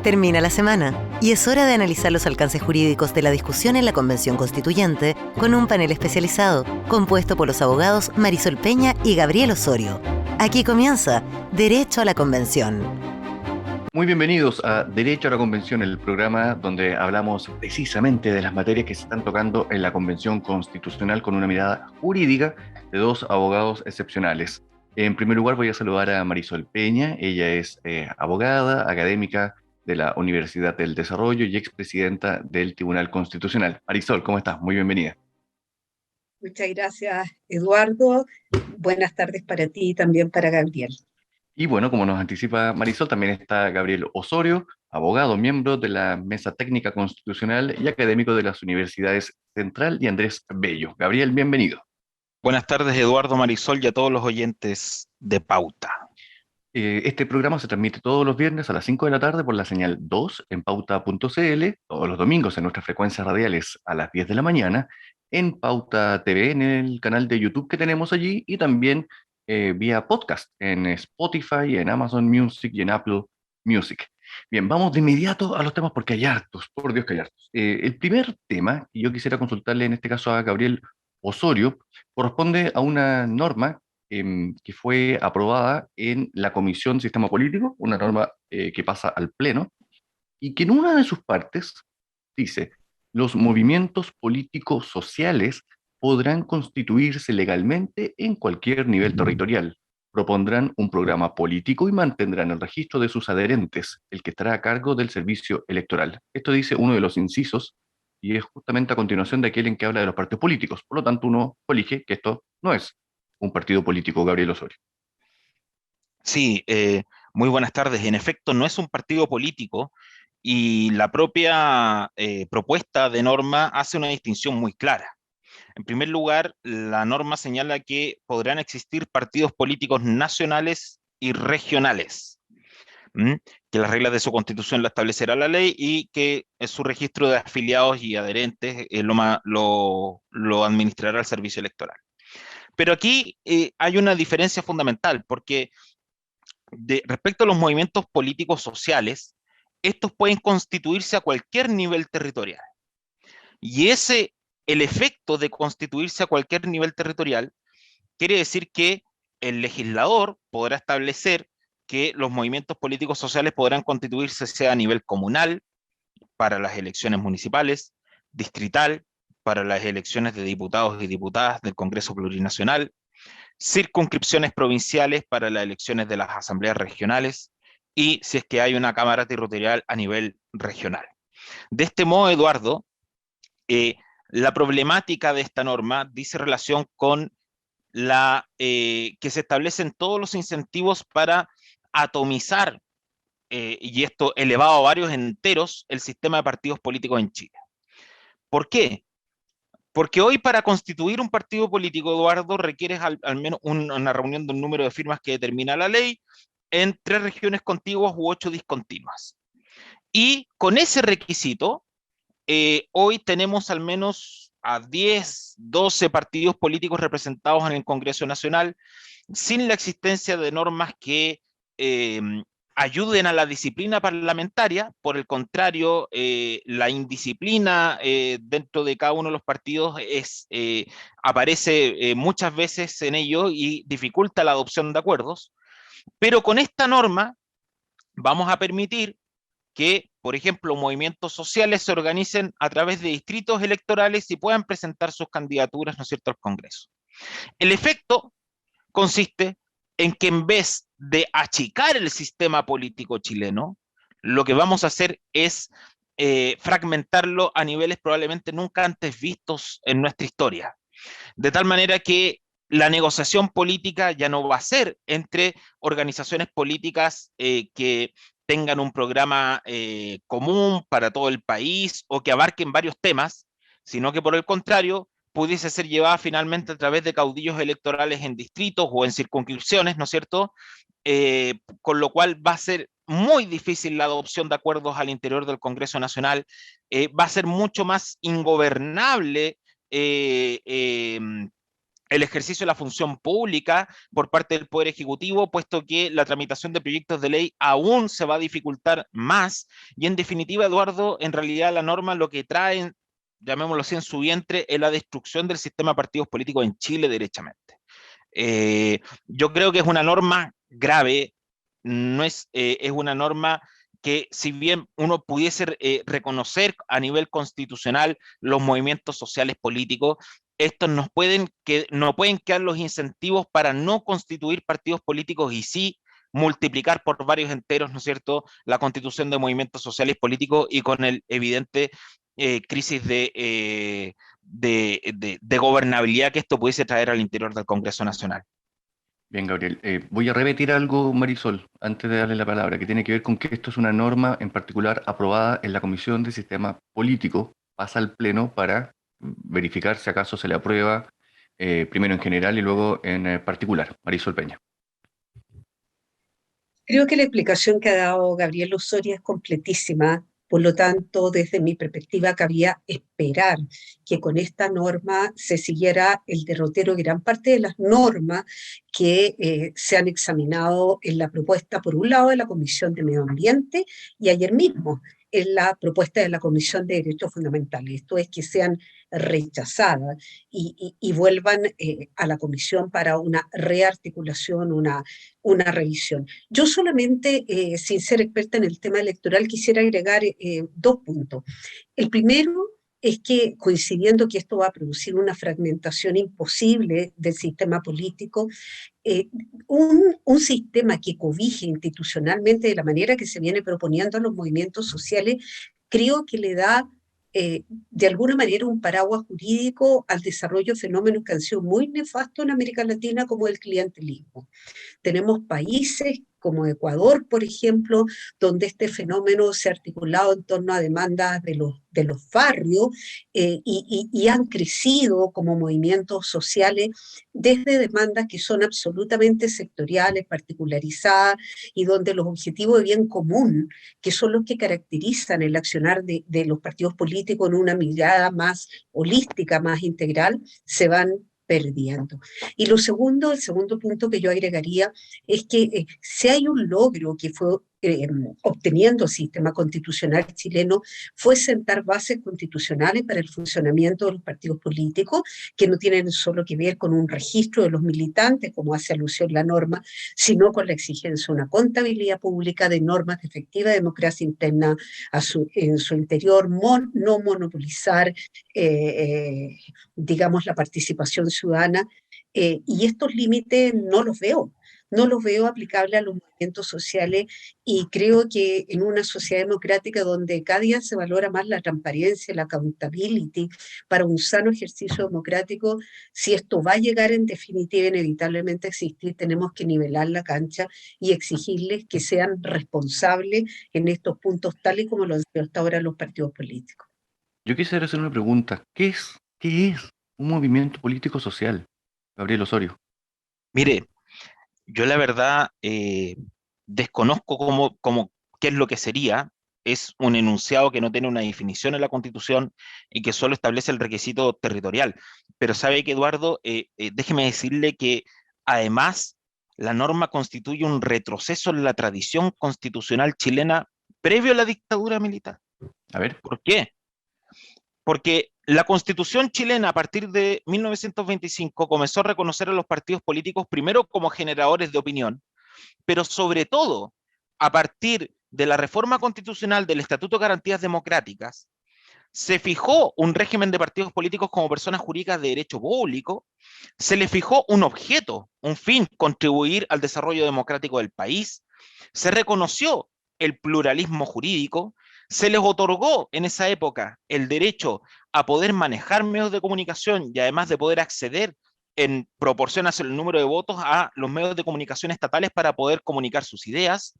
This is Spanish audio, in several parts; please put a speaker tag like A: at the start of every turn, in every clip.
A: Termina la semana y es hora de analizar los alcances jurídicos de la discusión en la Convención Constituyente con un panel especializado compuesto por los abogados Marisol Peña y Gabriel Osorio. Aquí comienza Derecho a la Convención.
B: Muy bienvenidos a Derecho a la Convención, el programa donde hablamos precisamente de las materias que se están tocando en la Convención Constitucional con una mirada jurídica de dos abogados excepcionales. En primer lugar voy a saludar a Marisol Peña. Ella es abogada, académica de la Universidad del Desarrollo y expresidenta del Tribunal Constitucional. Marisol, ¿cómo estás? Muy bienvenida.
C: Muchas gracias, Eduardo. Buenas tardes para ti y también para Gabriel.
B: Y bueno, como nos anticipa Marisol, también está Gabriel Osorio, abogado, miembro de la Mesa Técnica Constitucional y académico de las Universidades Central y Andrés Bello. Gabriel, bienvenido.
D: Buenas tardes, Eduardo, Marisol y a todos los oyentes de Pauta.
B: Este programa se transmite todos los viernes a las 5 de la tarde por la señal 2 en pauta.cl, todos los domingos en nuestras frecuencias radiales a las 10 de la mañana, en Pauta TV, en el canal de YouTube que tenemos allí, y también vía podcast en Spotify, en Amazon Music y en Apple Music. Bien, vamos de inmediato a los temas porque hay hartos, por Dios que hay hartos. El primer tema que yo quisiera consultarle en este caso a Gabriel Osorio corresponde a una norma que fue aprobada en la Comisión de Sistema Político, una norma que pasa al Pleno, y que en una de sus partes dice: los movimientos políticos sociales podrán constituirse legalmente en cualquier nivel territorial, propondrán un programa político y mantendrán el registro de sus adherentes, el que estará a cargo del servicio electoral. Esto dice uno de los incisos, y es justamente a continuación de aquel en que habla de los partidos políticos. Por lo tanto, uno elige que esto no es un partido político, Gabriel Osorio.
D: Sí, muy buenas tardes. En efecto, no es un partido político y la propia propuesta de norma hace una distinción muy clara. En primer lugar, la norma señala que podrán existir partidos políticos nacionales y regionales, que las reglas de su constitución la establecerá la ley y que su registro de afiliados y adherentes lo administrará el servicio electoral. Pero aquí hay una diferencia fundamental, porque respecto a los movimientos políticos sociales, estos pueden constituirse a cualquier nivel territorial. Y el efecto de constituirse a cualquier nivel territorial quiere decir que el legislador podrá establecer que los movimientos políticos sociales podrán constituirse sea a nivel comunal, para las elecciones municipales, distrital, para las elecciones de diputados y diputadas del Congreso Plurinacional, circunscripciones provinciales para las elecciones de las asambleas regionales y si es que hay una cámara territorial a nivel regional. De este modo, Eduardo, la problemática de esta norma dice relación con que se establecen todos los incentivos para atomizar, y esto elevado a varios enteros, el sistema de partidos políticos en Chile. ¿Por qué? Porque hoy para constituir un partido político, Eduardo, requieres al menos una reunión de un número de firmas que determina la ley en 3 regiones contiguas u 8 discontinuas. Y con ese requisito, hoy tenemos al menos a 10, 12 partidos políticos representados en el Congreso Nacional, sin la existencia de normas que ayuden a la disciplina parlamentaria. Por el contrario, la indisciplina dentro de cada uno de los partidos aparece muchas veces en ello y dificulta la adopción de acuerdos. Pero con esta norma vamos a permitir que, por ejemplo, movimientos sociales se organicen a través de distritos electorales y puedan presentar sus candidaturas, ¿no es cierto?, al Congreso. El efecto consiste en que en vez de achicar el sistema político chileno, lo que vamos a hacer es fragmentarlo a niveles probablemente nunca antes vistos en nuestra historia. De tal manera que la negociación política ya no va a ser entre organizaciones políticas que tengan un programa común para todo el país o que abarquen varios temas, sino que por el contrario pudiese ser llevada finalmente a través de caudillos electorales en distritos o en circunscripciones, ¿no es cierto? Con lo cual va a ser muy difícil la adopción de acuerdos al interior del Congreso Nacional, va a ser mucho más ingobernable el ejercicio de la función pública por parte del Poder Ejecutivo, puesto que la tramitación de proyectos de ley aún se va a dificultar más. Y en definitiva, Eduardo, en realidad la norma lo que trae, llamémoslo así, en su vientre, es la destrucción del sistema de partidos políticos en Chile, derechamente. Yo creo que es una norma grave, no es una norma que, si bien uno pudiese reconocer a nivel constitucional los movimientos sociales políticos, estos no pueden quedar los incentivos para no constituir partidos políticos y sí multiplicar por varios enteros, ¿no es cierto?, la constitución de movimientos sociales políticos, y con el evidente crisis de gobernabilidad que esto pudiese traer al interior del Congreso Nacional.
B: Bien, Gabriel. Voy a repetir algo, Marisol, antes de darle la palabra, que tiene que ver con que esto es una norma en particular aprobada en la Comisión de Sistema Político, pasa al Pleno para verificar si acaso se le aprueba, primero en general y luego en particular. Marisol Peña.
C: Creo que la explicación que ha dado Gabriel Osorio es completísima. Por lo tanto, desde mi perspectiva, cabía esperar que con esta norma se siguiera el derrotero de gran parte de las normas que se han examinado en la propuesta, por un lado, de la Comisión de Medio Ambiente y ayer mismo en la propuesta de la Comisión de Derechos Fundamentales. Esto es, que sean rechazadas y vuelvan a la Comisión para una rearticulación, una revisión. Yo solamente, sin ser experta en el tema electoral, quisiera agregar dos puntos. El primero es que, coincidiendo que esto va a producir una fragmentación imposible del sistema político, un sistema que cobije institucionalmente de la manera que se viene proponiendo a los movimientos sociales, creo que le da de alguna manera un paraguas jurídico al desarrollo de fenómenos que han sido muy nefastos en América Latina, como el clientelismo. Tenemos países como Ecuador, por ejemplo, donde este fenómeno se ha articulado en torno a demandas de los barrios y han crecido como movimientos sociales desde demandas que son absolutamente sectoriales, particularizadas, y donde los objetivos de bien común, que son los que caracterizan el accionar de los partidos políticos en una mirada más holística, más integral, se van perdiendo. Y el segundo punto que yo agregaría es que si hay un logro que fue obteniendo el sistema constitucional chileno, fue sentar bases constitucionales para el funcionamiento de los partidos políticos, que no tienen solo que ver con un registro de los militantes, como hace alusión la norma, sino con la exigencia de una contabilidad pública, de normas de efectiva democracia interna en su interior, no monopolizar, digamos, la participación ciudadana, y estos límites no los veo aplicables a los movimientos sociales, y creo que en una sociedad democrática donde cada día se valora más la transparencia, la accountability para un sano ejercicio democrático, si esto va a llegar en definitiva inevitablemente a existir, tenemos que nivelar la cancha y exigirles que sean responsables en estos puntos, tal y como lo han sido hasta ahora los partidos políticos.
B: Yo quisiera hacer una pregunta. ¿Qué es un movimiento político social, Gabriel Osorio?
D: Mire, yo la verdad desconozco qué es lo que sería. Es un enunciado que no tiene una definición en la Constitución y que solo establece el requisito territorial. Pero sabe que, Eduardo, déjeme decirle que además la norma constituye un retroceso en la tradición constitucional chilena previo a la dictadura militar.
B: A ver.
D: ¿Por qué? Porque la Constitución chilena, a partir de 1925, comenzó a reconocer a los partidos políticos primero como generadores de opinión, pero sobre todo, a partir de la reforma constitucional del Estatuto de Garantías Democráticas, se fijó un régimen de partidos políticos como personas jurídicas de derecho público, se le fijó un objeto, un fin, contribuir al desarrollo democrático del país, se reconoció el pluralismo jurídico, se les otorgó en esa época el derecho a poder manejar medios de comunicación y además de poder acceder en proporción hacia el número de votos a los medios de comunicación estatales para poder comunicar sus ideas.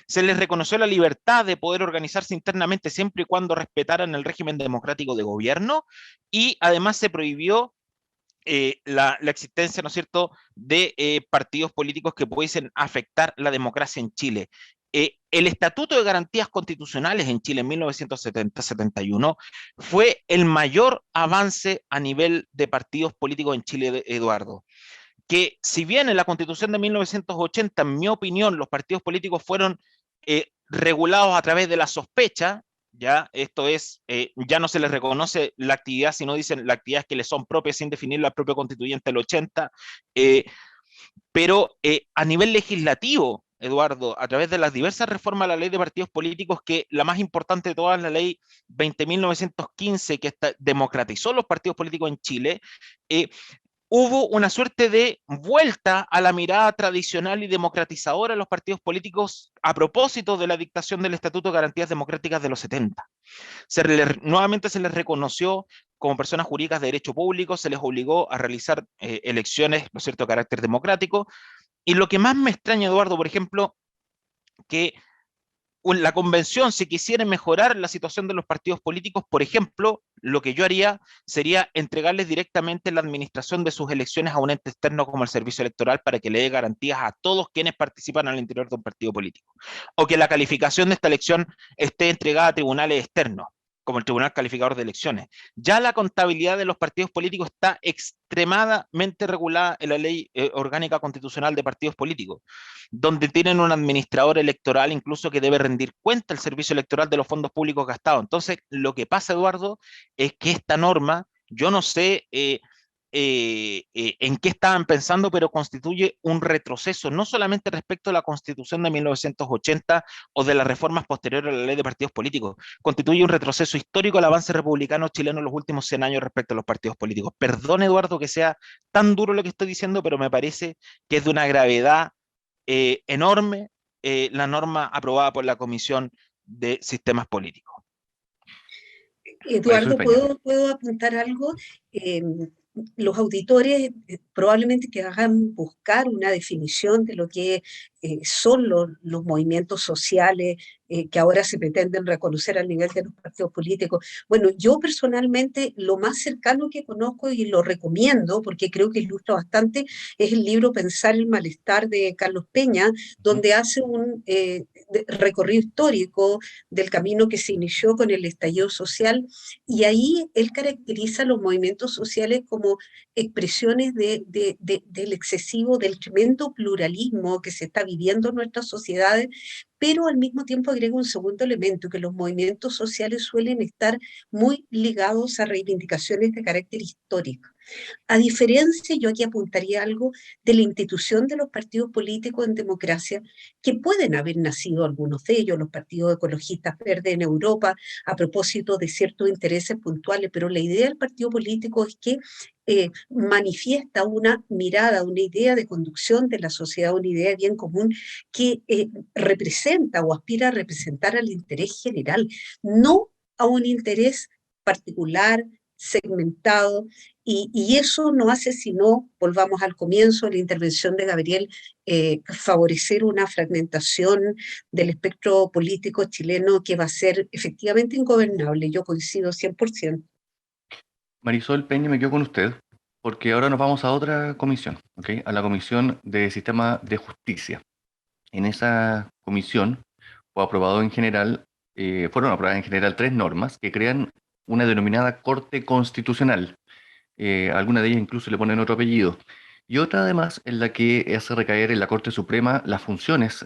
D: Se les reconoció la libertad de poder organizarse internamente siempre y cuando respetaran el régimen democrático de gobierno, y además se prohibió la existencia, ¿no es cierto?, de partidos políticos que pudiesen afectar la democracia en Chile. El Estatuto de Garantías Constitucionales en Chile en 1970-71 fue el mayor avance a nivel de partidos políticos en Chile, Eduardo. Que si bien en la Constitución de 1980, en mi opinión, los partidos políticos fueron regulados a través de la sospecha, ya esto es, ya no se les reconoce la actividad, sino dicen las actividades que les son propias sin definir la propia constituyente del 80, pero a nivel legislativo, Eduardo, a través de las diversas reformas a la ley de partidos políticos, que la más importante de todas, la ley 20.915, que democratizó los partidos políticos en Chile, hubo una suerte de vuelta a la mirada tradicional y democratizadora de los partidos políticos a propósito de la dictación del Estatuto de Garantías Democráticas de los 70. Nuevamente se les reconoció como personas jurídicas de derecho público, se les obligó a realizar elecciones, ¿no es cierto?, de carácter democrático. Y lo que más me extraña, Eduardo, por ejemplo, que la convención, si quisiera mejorar la situación de los partidos políticos, por ejemplo, lo que yo haría sería entregarles directamente la administración de sus elecciones a un ente externo como el Servicio Electoral para que le dé garantías a todos quienes participan al interior de un partido político. O que la calificación de esta elección esté entregada a tribunales externos, como el Tribunal Calificador de Elecciones. Ya la contabilidad de los partidos políticos está extremadamente regulada en la Ley Orgánica Constitucional de Partidos Políticos, donde tienen un administrador electoral incluso que debe rendir cuenta al servicio electoral de los fondos públicos gastados. Entonces, lo que pasa, Eduardo, es que esta norma, yo no sé en qué estaban pensando, pero constituye un retroceso, no solamente respecto a la Constitución de 1980 o de las reformas posteriores a la ley de partidos políticos, constituye un retroceso histórico al avance republicano chileno en los últimos 100 años respecto a los partidos políticos. Perdón, Eduardo, que sea tan duro lo que estoy diciendo, pero me parece que es de una gravedad enorme la norma aprobada por la Comisión de Sistemas Políticos.
C: Eduardo, ¿puedo apuntar algo? Los auditores probablemente que hagan buscar una definición de lo que son los movimientos sociales que ahora se pretenden reconocer al nivel de los partidos políticos. Bueno, yo personalmente lo más cercano que conozco y lo recomiendo, porque creo que ilustra bastante, es el libro Pensar el malestar de Carlos Peña, donde hace un recorrido histórico del camino que se inició con el estallido social, y ahí él caracteriza los movimientos sociales como expresiones del excesivo, del tremendo pluralismo que se está viviendo en nuestras sociedades, pero al mismo tiempo agrega un segundo elemento, que los movimientos sociales suelen estar muy ligados a reivindicaciones de carácter histórico. A diferencia, yo aquí apuntaría algo de la institución de los partidos políticos en democracia, que pueden haber nacido algunos de ellos, los partidos ecologistas verdes en Europa, a propósito de ciertos intereses puntuales, pero la idea del partido político es que manifiesta una mirada, una idea de conducción de la sociedad, una idea de bien común que representa o aspira a representar al interés general, no a un interés particular, segmentado, y eso no hace sino, volvamos al comienzo de la intervención de Gabriel, favorecer una fragmentación del espectro político chileno que va a ser efectivamente ingobernable. Yo coincido 100%.
B: Marisol Peña, me quedo con usted, porque ahora nos vamos a otra comisión, ¿ok? A la Comisión de Sistema de Justicia. En esa comisión fue aprobado en general, fueron aprobadas en general 3 normas que crean una denominada Corte Constitucional. Alguna de ellas incluso le ponen otro apellido. Y otra además en la que hace recaer en la Corte Suprema las funciones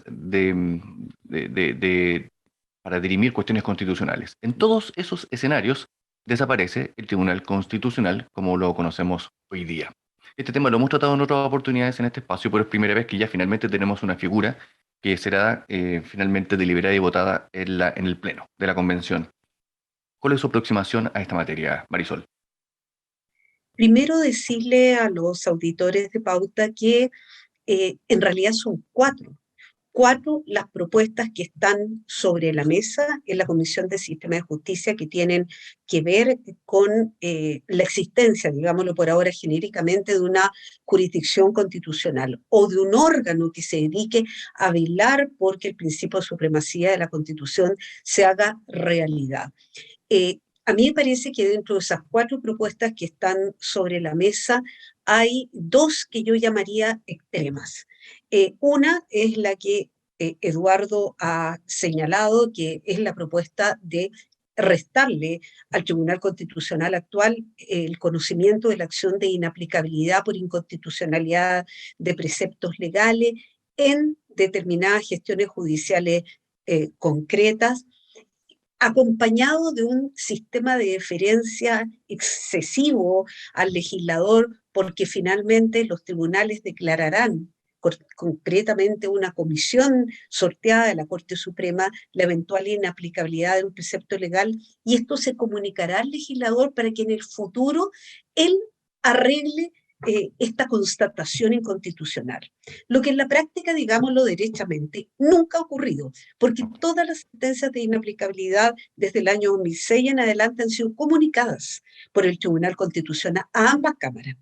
B: para dirimir cuestiones constitucionales. En todos esos escenarios desaparece el Tribunal Constitucional como lo conocemos hoy día. Este tema lo hemos tratado en otras oportunidades en este espacio, pero es primera vez que ya finalmente tenemos una figura que será finalmente deliberada y votada en el Pleno de la Convención. ¿Cuál es su aproximación a esta materia, Marisol?
C: Primero decirle a los auditores de Pauta que en realidad son cuatro las propuestas que están sobre la mesa en la Comisión de Sistema de Justicia, que tienen que ver con la existencia, digámoslo por ahora genéricamente, de una jurisdicción constitucional o de un órgano que se dedique a velar porque el principio de supremacía de la Constitución se haga realidad. A mí me parece que dentro de esas 4 propuestas que están sobre la mesa hay 2 que yo llamaría extremas. Una es la que Eduardo ha señalado, que es la propuesta de restarle al Tribunal Constitucional actual el conocimiento de la acción de inaplicabilidad por inconstitucionalidad de preceptos legales en determinadas gestiones judiciales concretas, acompañado de un sistema de deferencia excesivo al legislador, porque finalmente los tribunales declararán concretamente una comisión sorteada de la Corte Suprema la eventual inaplicabilidad de un precepto legal, y esto se comunicará al legislador para que en el futuro él arregle esta constatación inconstitucional. Lo que en la práctica, digámoslo derechamente, nunca ha ocurrido, porque todas las sentencias de inaplicabilidad desde el año 2006 en adelante han sido comunicadas por el Tribunal Constitucional a ambas cámaras.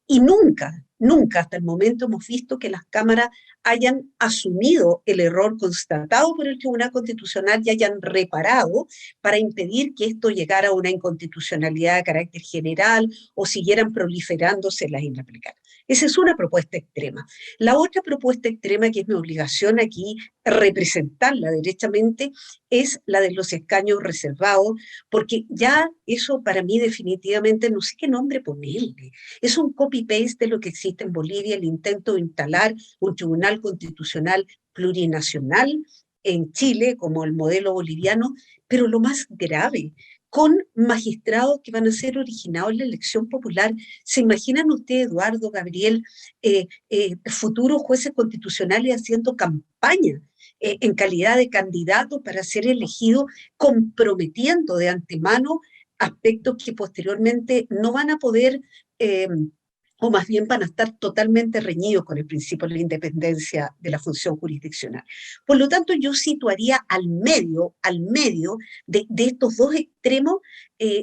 C: Y nunca, nunca hasta el momento hemos visto que las cámaras hayan asumido el error constatado por el Tribunal Constitucional y hayan reparado para impedir que esto llegara a una inconstitucionalidad de carácter general o siguieran proliferándose las inaplicables. Esa es una propuesta extrema. La otra propuesta extrema, que es mi obligación aquí representarla derechamente, es la de los escaños reservados, porque ya eso para mí definitivamente no sé qué nombre ponerle. Es un copy-paste de lo que existe en Bolivia, el intento de instalar un tribunal constitucional plurinacional en Chile, como el modelo boliviano, pero lo más grave, con magistrados que van a ser originados en la elección popular. ¿Se imaginan ustedes, Eduardo, Gabriel, futuros jueces constitucionales haciendo campaña en calidad de candidato para ser elegido, comprometiendo de antemano aspectos que posteriormente no van a poder, o más bien van a estar totalmente reñidos con el principio de la independencia de la función jurisdiccional? Por lo tanto, yo situaría al medio de estos dos extremos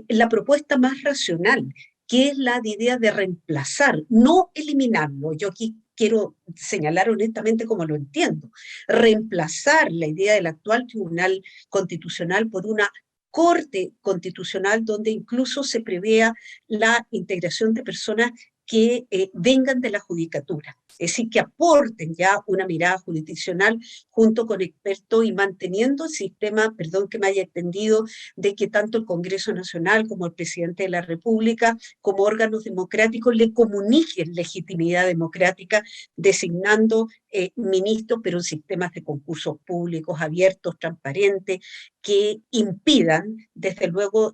C: la propuesta más racional, que es la idea de reemplazar, no eliminarlo. Yo aquí quiero señalar honestamente cómo lo entiendo: reemplazar la idea del actual Tribunal Constitucional por una Corte Constitucional donde incluso se prevea la integración de personas que vengan de la judicatura, es decir, que aporten ya una mirada jurisdiccional junto con expertos, y manteniendo el sistema, perdón que me haya entendido, de que tanto el Congreso Nacional como el presidente de la República, como órganos democráticos, le comuniquen legitimidad democrática designando ministros, pero en sistemas de concursos públicos, abiertos, transparentes, que impidan, desde luego,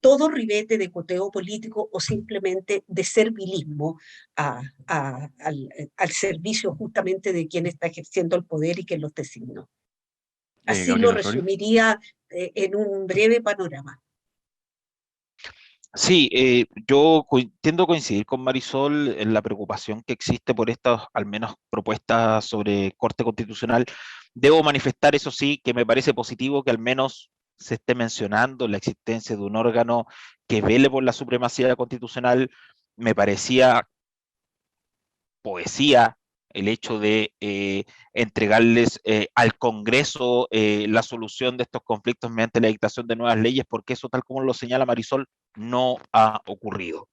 C: todo ribete de coteo político o simplemente de servilismo al servicio justamente de quien está ejerciendo el poder y quien los designó. Así lo resumiría en un breve panorama.
D: Sí, yo tiendo a coincidir con Marisol en la preocupación que existe por estas, al menos, propuestas sobre Corte Constitucional. Debo manifestar, eso sí, que me parece positivo que al menos se esté mencionando la existencia de un órgano que vele por la supremacía constitucional. Me parecía poesía el hecho de entregarles al Congreso la solución de estos conflictos mediante la dictación de nuevas leyes, porque eso, tal como lo señala Marisol, no ha ocurrido.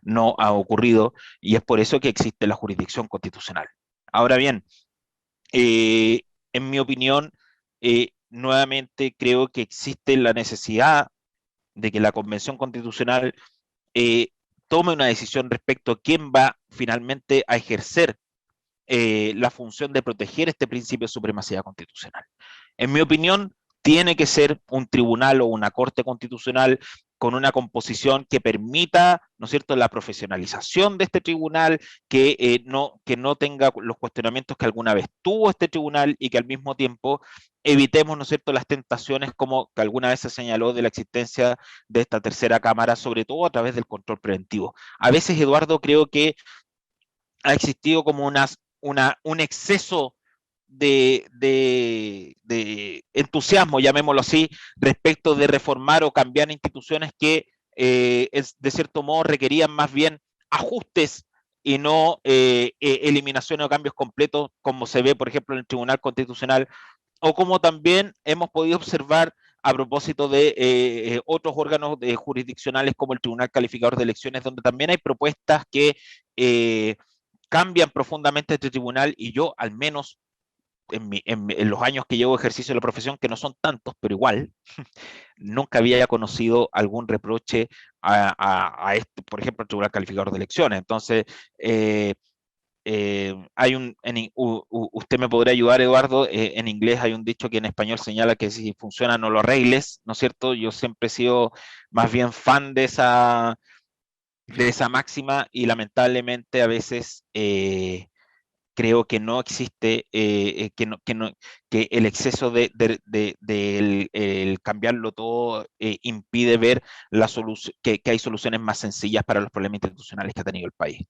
D: No ha ocurrido, y es por eso que existe la jurisdicción constitucional. Ahora bien, en mi opinión, nuevamente creo que existe la necesidad de que la Convención Constitucional tome una decisión respecto a quién va finalmente a ejercer la función de proteger este principio de supremacía constitucional. En mi opinión, tiene que ser un tribunal o una corte constitucional con una composición que permita, ¿no es cierto?, la profesionalización de este tribunal, que no tenga los cuestionamientos que alguna vez tuvo este tribunal, y que al mismo tiempo evitemos, ¿no es cierto?, las tentaciones, como que alguna vez se señaló, de la existencia de esta tercera cámara, sobre todo a través del control preventivo. A veces, Eduardo, creo que ha existido como un exceso de entusiasmo, llamémoslo así, respecto de reformar o cambiar instituciones que de cierto modo requerían más bien ajustes y no eliminaciones o cambios completos, como se ve, por ejemplo, en el Tribunal Constitucional, o como también hemos podido observar a propósito de otros órganos jurisdiccionales, como el Tribunal Calificador de Elecciones, donde también hay propuestas que cambian profundamente este tribunal, y yo al menos en los años que llevo ejercicio de la profesión, que no son tantos, pero igual, nunca había conocido algún reproche a esto, por ejemplo, el Tribunal Calificador de Elecciones. Entonces, hay usted me podrá ayudar, Eduardo, en inglés hay un dicho que en español señala que si funciona no lo arregles, ¿no es cierto? Yo siempre he sido más bien fan de esa máxima y lamentablemente a veces creo que no existe, que el exceso el cambiarlo todo impide ver que hay soluciones más sencillas para los problemas institucionales que ha tenido el país.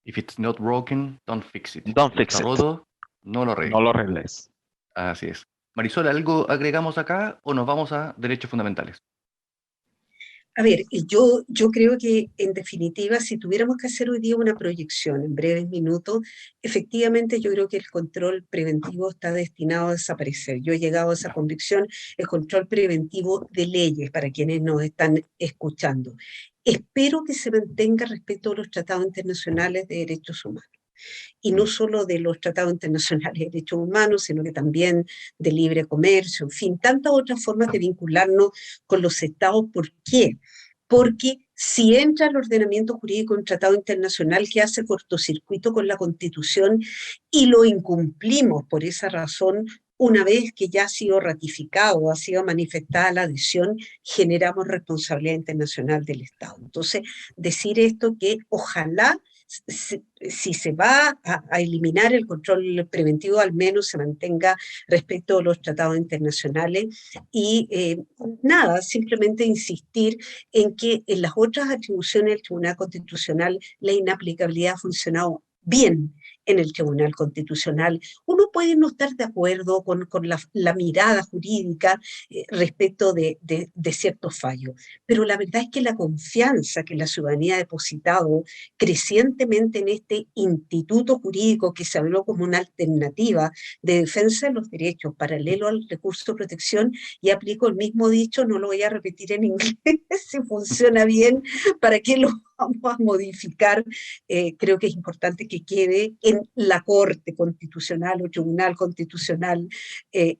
B: If it's not broken, don't fix it.
D: Don't
B: Si no
D: fix
B: está
D: it.
B: roto, no lo
D: No
B: arregles.
D: lo arregles.
B: Así es. Marisol, ¿algo agregamos acá o nos vamos a derechos fundamentales?
C: A ver, yo creo que en definitiva, si tuviéramos que hacer hoy día una proyección en breves minutos, efectivamente yo creo que el control preventivo está destinado a desaparecer. Yo he llegado a esa convicción, el control preventivo de leyes para quienes nos están escuchando. Espero que se mantenga respecto a los tratados internacionales de derechos humanos. Y no solo de los tratados internacionales de derechos humanos, sino que también de libre comercio, en fin, tantas otras formas de vincularnos con los estados. ¿Por qué? Porque si entra al ordenamiento jurídico un tratado internacional que hace cortocircuito con la Constitución y lo incumplimos por esa razón, una vez que ya ha sido ratificado, ha sido manifestada la adhesión, generamos responsabilidad internacional del Estado. Entonces, decir esto que ojalá si se va a eliminar el control preventivo, al menos se mantenga respecto a los tratados internacionales y nada, simplemente insistir en que en las otras atribuciones del Tribunal Constitucional la inaplicabilidad ha funcionado bien en el Tribunal Constitucional. Uno puede no estar de acuerdo con la mirada jurídica respecto de ciertos fallos, pero la verdad es que la confianza que la ciudadanía ha depositado crecientemente en este instituto jurídico que se habló como una alternativa de defensa de los derechos paralelo al recurso de protección, y aplico el mismo dicho, no lo voy a repetir en inglés, si funciona bien, ¿para qué lo vamos a modificar? Creo que es importante que quede en la Corte Constitucional o Tribunal Constitucional,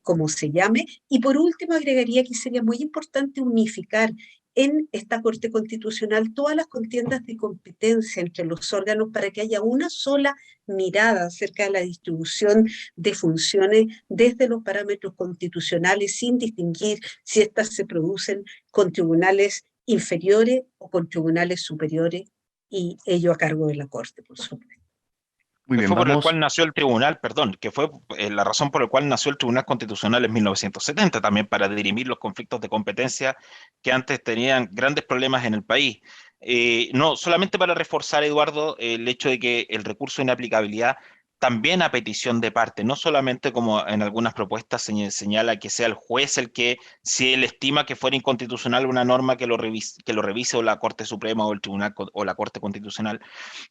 C: como se llame. Y por último agregaría que sería muy importante unificar en esta Corte Constitucional todas las contiendas de competencia entre los órganos para que haya una sola mirada acerca de la distribución de funciones desde los parámetros constitucionales, sin distinguir si éstas se producen con tribunales inferiores o con tribunales superiores, y ello a cargo de la Corte, por supuesto.
B: Muy
D: Que
B: bien,
D: fue por el
B: vamos.
D: cual nació el tribunal, perdón, que fue la razón por la cual nació el Tribunal Constitucional en 1970, también para dirimir los conflictos de competencia que antes tenían grandes problemas en el país. No solamente para reforzar, Eduardo, el hecho de que el recurso de inaplicabilidad también a petición de parte, no solamente como en algunas propuestas señala que sea el juez el que, si él estima que fuera inconstitucional una norma, que lo revise o la Corte Suprema o el Tribunal o la Corte Constitucional,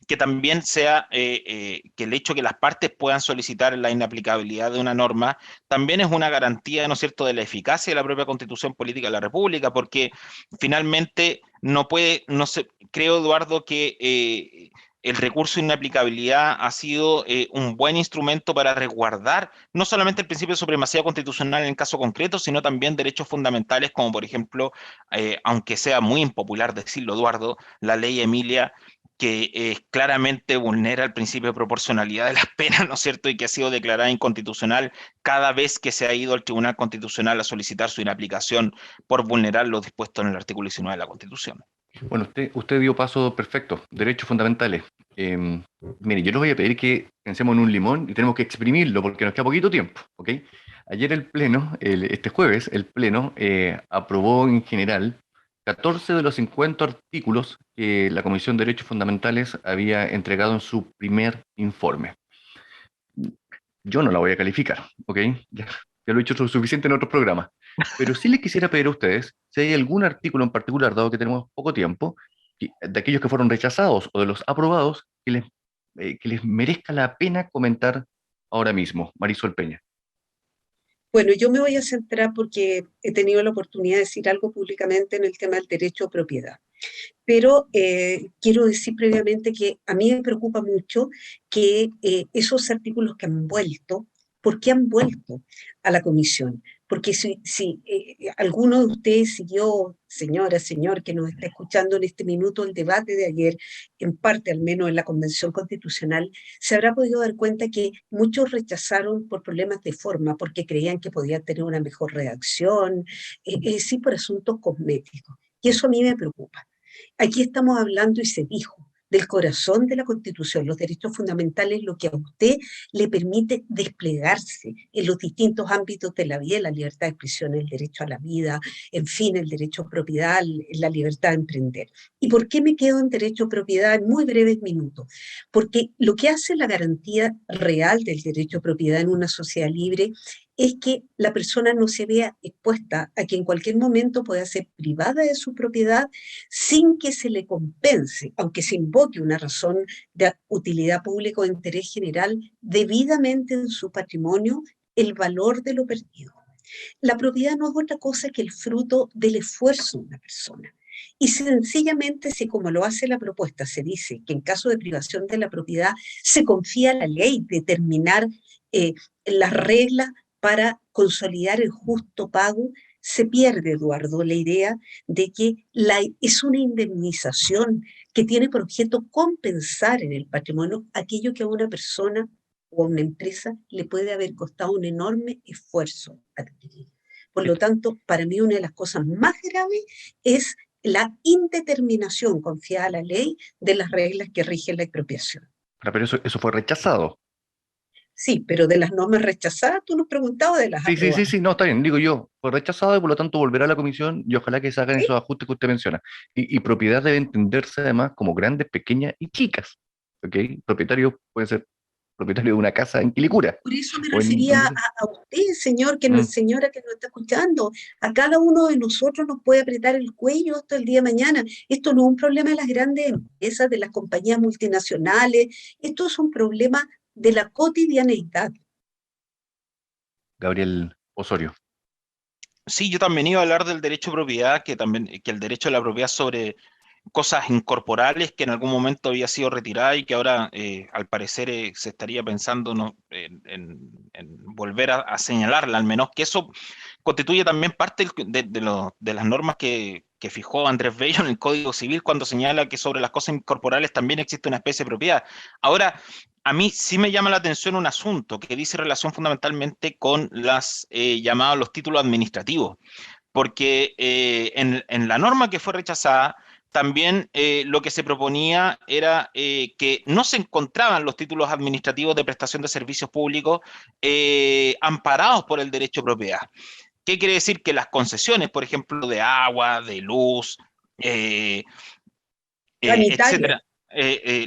D: que también sea que el hecho de que las partes puedan solicitar la inaplicabilidad de una norma también es una garantía, ¿no es cierto?, de la eficacia de la propia Constitución Política de la República, porque finalmente creo, Eduardo, que el recurso de inaplicabilidad ha sido un buen instrumento para resguardar no solamente el principio de supremacía constitucional en el caso concreto, sino también derechos fundamentales como, por ejemplo, aunque sea muy impopular decirlo, Eduardo, la ley Emilia, que claramente vulnera el principio de proporcionalidad de las penas, ¿no es cierto?, y que ha sido declarada inconstitucional cada vez que se ha ido al Tribunal Constitucional a solicitar su inaplicación por vulnerar lo dispuesto en el artículo 19 de la Constitución.
B: Bueno, usted dio paso perfecto, derechos fundamentales. Mire, yo les voy a pedir que pensemos en un limón y tenemos que exprimirlo porque nos queda poquito tiempo, ¿ok? Ayer el Pleno, este jueves, el Pleno aprobó en general 14 de los 50 artículos que la Comisión de Derechos Fundamentales había entregado en su primer informe. Yo no la voy a calificar, ¿ok? Ya lo he hecho lo suficiente en otros programas. Pero sí les quisiera pedir a ustedes si hay algún artículo en particular, dado que tenemos poco tiempo, de aquellos que fueron rechazados o de los aprobados, que les merezca la pena comentar ahora mismo. Marisol Peña.
C: Bueno, yo me voy a centrar porque he tenido la oportunidad de decir algo públicamente en el tema del derecho a propiedad. Pero quiero decir previamente que a mí me preocupa mucho que esos artículos que han vuelto ¿Por qué han vuelto a la comisión? Porque si alguno de ustedes siguió, señora, señor, que nos está escuchando en este minuto el debate de ayer, en parte al menos en la Convención Constitucional, se habrá podido dar cuenta que muchos rechazaron por problemas de forma, porque creían que podía tener una mejor redacción, sí por asuntos cosméticos. Y eso a mí me preocupa. Aquí estamos hablando, y se dijo, del corazón de la Constitución, los derechos fundamentales, lo que a usted le permite desplegarse en los distintos ámbitos de la vida, la libertad de expresión, el derecho a la vida, en fin, el derecho a propiedad, la libertad de emprender. ¿Y por qué me quedo en derecho a propiedad en muy breves minutos? Porque lo que hace la garantía real del derecho a propiedad en una sociedad libre es que la persona no se vea expuesta a que en cualquier momento pueda ser privada de su propiedad sin que se le compense, aunque se invoque una razón de utilidad pública o de interés general, debidamente en su patrimonio el valor de lo perdido. La propiedad no es otra cosa que el fruto del esfuerzo de una persona. Y sencillamente, si como lo hace la propuesta, se dice que en caso de privación de la propiedad se confía a la ley determinar las reglas para consolidar el justo pago, se pierde, Eduardo, la idea de que es una indemnización que tiene por objeto compensar en el patrimonio aquello que a una persona o a una empresa le puede haber costado un enorme esfuerzo adquirir. Por lo tanto, para mí una de las cosas más graves es la indeterminación confiada a la ley de las reglas que rigen la expropiación.
B: Pero eso fue rechazado.
C: Sí, pero de las normas rechazadas, tú nos preguntabas de las aprobadas.
B: Sí, no, está bien, digo yo, fue rechazado y por lo tanto volverá a la comisión y ojalá que se hagan
C: ¿Sí?
B: esos ajustes que usted menciona. Y propiedad debe entenderse además como grandes, pequeñas y chicas, ¿ok? Propietario puede ser propietario de una casa en Quilicura
C: Por eso me
B: o en
C: refería
B: donde sea.
C: a usted, señor,
B: Mm.
C: señora que nos está escuchando. A cada uno de nosotros nos puede apretar el cuello hasta el día de mañana. Esto no es un problema de las grandes empresas, de las compañías multinacionales. Esto es un problema de la cotidianeidad.
B: Gabriel Osorio.
D: Sí, yo también iba a hablar del derecho de propiedad, que el derecho a la propiedad sobre cosas incorporales que en algún momento había sido retirada y que ahora al parecer se estaría pensando, ¿no?, en volver a señalarla, al menos que eso constituye también parte de las normas que fijó Andrés Bello en el Código Civil cuando señala que sobre las cosas incorporales también existe una especie de propiedad. Ahora, a mí sí me llama la atención un asunto que dice relación fundamentalmente con las llamados los títulos administrativos, porque en la norma que fue rechazada, también lo que se proponía era que no se encontraban los títulos administrativos de prestación de servicios públicos amparados por el derecho de propiedad. ¿Qué quiere decir? Que las concesiones, por ejemplo, de agua, de luz,
C: Sanitaria.
D: etcétera,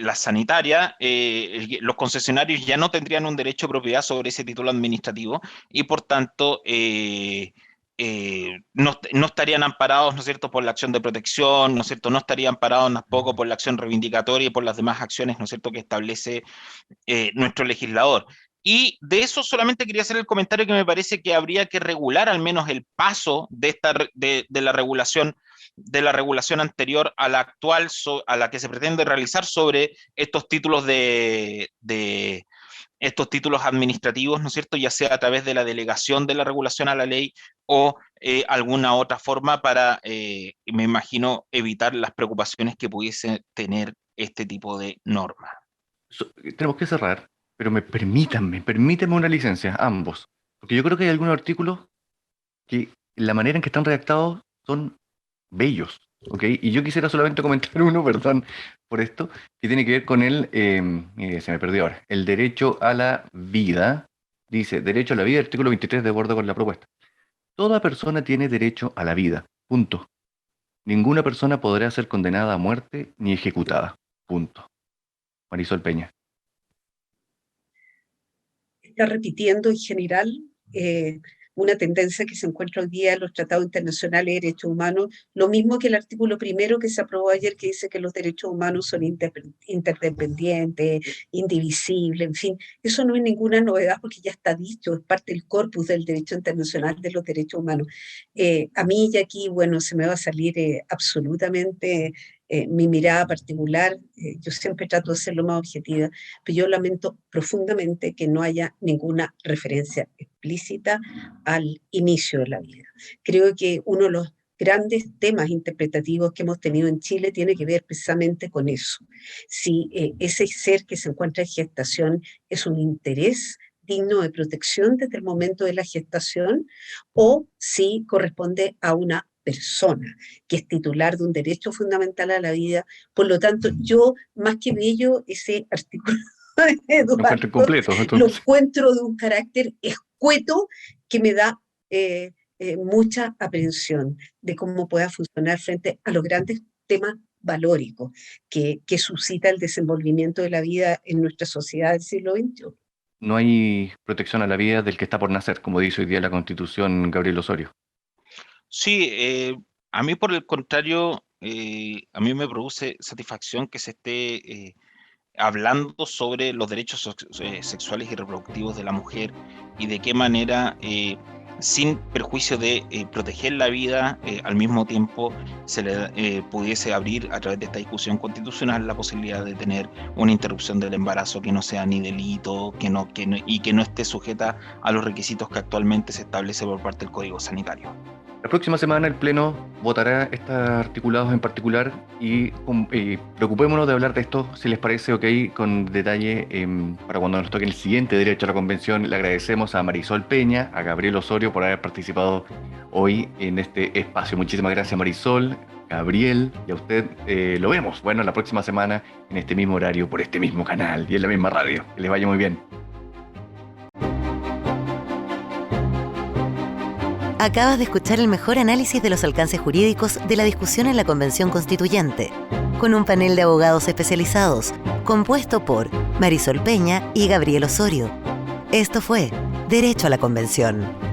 D: la sanitaria, los concesionarios ya no tendrían un derecho de propiedad sobre ese título administrativo y por tanto no estarían amparados, ¿no es cierto?, por la acción de protección, ¿no es cierto?, no estarían amparados tampoco por la acción reivindicatoria y por las demás acciones, ¿no es cierto?, que establece nuestro legislador. Y de eso solamente quería hacer el comentario que me parece que habría que regular al menos el paso de la regulación anterior a la actual, a la que se pretende realizar sobre estos títulos estos títulos administrativos, ¿no es cierto?, ya sea a través de la delegación de la regulación a la ley o alguna otra forma para, me imagino, evitar las preocupaciones que pudiese tener este tipo de normas.
B: Tenemos que cerrar, pero permítanme una licencia, ambos. Porque yo creo que hay algunos artículos que la manera en que están redactados son bellos, ¿ok? Y yo quisiera solamente comentar uno, perdón por esto, que tiene que ver con mire, se me perdió ahora, el derecho a la vida. Dice, derecho a la vida, artículo 23, de acuerdo con la propuesta. Toda persona tiene derecho a la vida, punto. Ninguna persona podrá ser condenada a muerte ni ejecutada, punto. Marisol Peña.
C: Está repitiendo en general una tendencia que se encuentra hoy día en los tratados internacionales de derechos humanos, lo mismo que el artículo primero que se aprobó ayer, que dice que los derechos humanos son interdependientes, indivisibles, en fin, eso no es ninguna novedad porque ya está dicho, es parte del corpus del derecho internacional de los derechos humanos. A mí y aquí, bueno, se me va a salir absolutamente mi mirada particular, yo siempre trato de ser lo más objetiva, pero yo lamento profundamente que no haya ninguna referencia explícita al inicio de la vida. Creo que uno de los grandes temas interpretativos que hemos tenido en Chile tiene que ver precisamente con eso. Si ese ser que se encuentra en gestación es un interés digno de protección desde el momento de la gestación, o si corresponde a una persona que es titular de un derecho fundamental a la vida. Por lo tanto, yo, más que bello, ese artículo de Eduardo, lo encuentro de un carácter escueto que me da mucha aprehensión de cómo pueda funcionar frente a los grandes temas valóricos que suscita el desenvolvimiento de la vida en nuestra sociedad del siglo XXI.
B: No hay protección a la vida del que está por nacer, como dice hoy día la Constitución, Gabriel Osorio.
D: Sí, a mí por el contrario, a mí me produce satisfacción que se esté hablando sobre los derechos sexuales y reproductivos de la mujer y de qué manera, sin perjuicio de proteger la vida, al mismo tiempo se le pudiese abrir a través de esta discusión constitucional la posibilidad de tener una interrupción del embarazo que no sea ni delito, y que no esté sujeta a los requisitos que actualmente se establece por parte del Código Sanitario.
B: La próxima semana el Pleno votará estos articulados en particular y preocupémonos de hablar de esto, si les parece ok, con detalle para cuando nos toque el siguiente derecho a la convención. Le agradecemos a Marisol Peña, a Gabriel Osorio por haber participado hoy en este espacio. Muchísimas gracias, Marisol, Gabriel, y a usted. Lo vemos, bueno, la próxima semana en este mismo horario, por este mismo canal y en la misma radio. Que les vaya muy bien.
A: Acabas de escuchar el mejor análisis de los alcances jurídicos de la discusión en la Convención Constituyente, con un panel de abogados especializados, compuesto por Marisol Peña y Gabriel Osorio. Esto fue Derecho a la Convención.